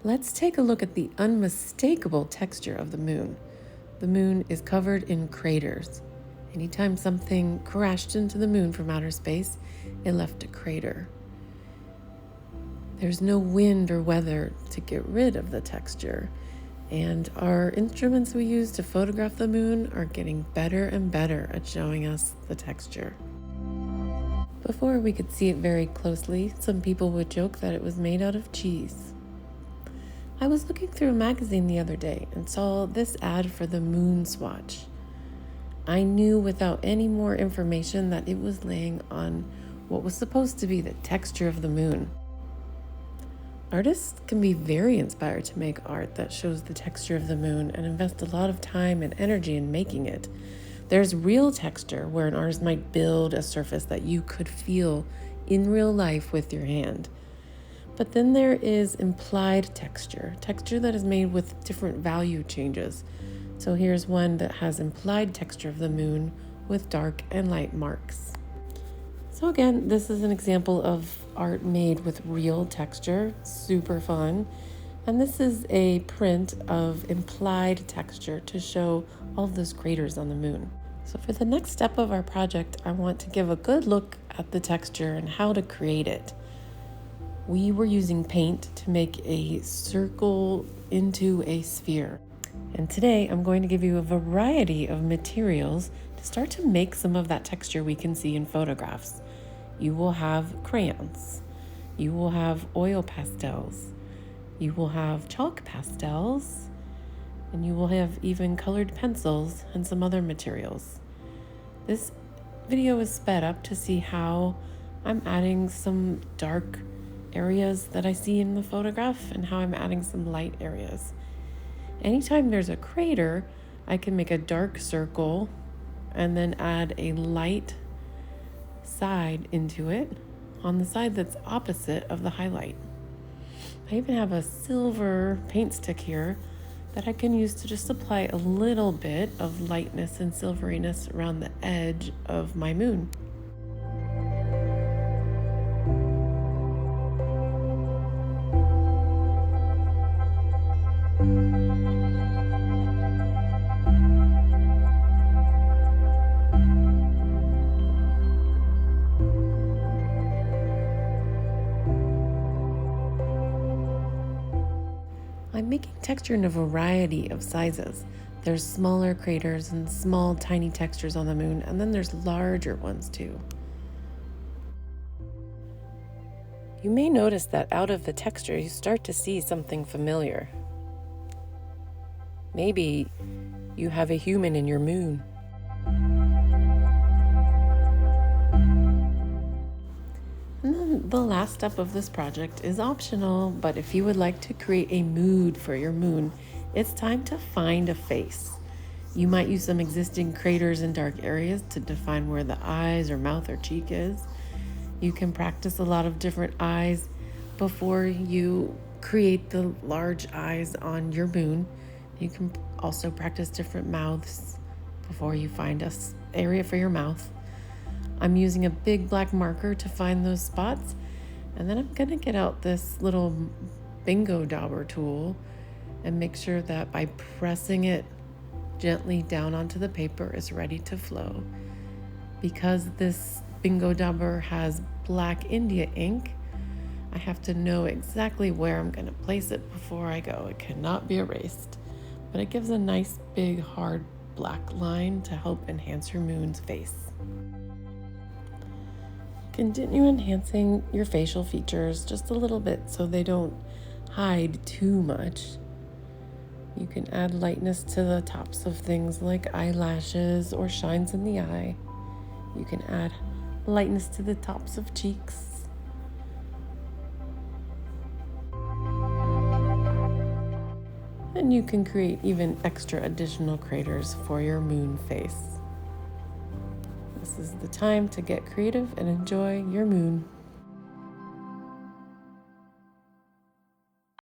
Let's take a look at the unmistakable texture of the moon. The moon is covered in craters. Anytime something crashed into the moon from outer space, it left a crater. There's no wind or weather to get rid of the texture, and our instruments we use to photograph the moon are getting better and better at showing us the texture. Before we could see it very closely, some people would joke that it was made out of cheese. I was looking through a magazine the other day and saw this ad for the moon swatch. I knew without any more information that it was laying on what was supposed to be the texture of the moon. Artists can be very inspired to make art that shows the texture of the moon and invest a lot of time and energy in making it. There's real texture, where an artist might build a surface that you could feel in real life with your hand. But then there is implied texture that is made with different value changes. So here's one that has implied texture of the moon with dark and light marks. So again, this is an example of art made with real texture, super fun. And this is a print of implied texture to show all of those craters on the moon. So for the next step of our project, I want to give a good look at the texture and how to create it. We were using paint to make a circle into a sphere. And today I'm going to give you a variety of materials to start to make some of that texture we can see in photographs. You will have crayons, you will have oil pastels, you will have chalk pastels, and you will have even colored pencils and some other materials. This video is sped up to see how I'm adding some dark areas that I see in the photograph and how I'm adding some light areas. Anytime there's a crater, I can make a dark circle and then add a light side into it on the side that's opposite of the highlight. I even have a silver paint stick here that I can use to just apply a little bit of lightness and silveriness around the edge of my moon. I'm making texture in a variety of sizes. There's smaller craters and small, tiny textures on the moon, and then there's larger ones too. You may notice that out of the texture, you start to see something familiar. Maybe you have a human in your moon. And then the last step of this project is optional, but if you would like to create a mood for your moon, it's time to find a face. You might use some existing craters and dark areas to define where the eyes or mouth or cheek is. You can practice a lot of different eyes before you create the large eyes on your moon. You can also practice different mouths before you find an area for your mouth. I'm using a big black marker to find those spots, and then I'm gonna get out this little bingo dauber tool and make sure that by pressing it gently down onto the paper is ready to flow. Because this bingo dauber has black India ink, I have to know exactly where I'm gonna place it before I go. It cannot be erased, but it gives a nice big hard black line to help enhance your moon's face. Continue enhancing your facial features just a little bit so they don't hide too much. You can add lightness to the tops of things like eyelashes or shines in the eye. You can add lightness to the tops of cheeks. And you can create even extra additional craters for your moon face. This is the time to get creative and enjoy your moon.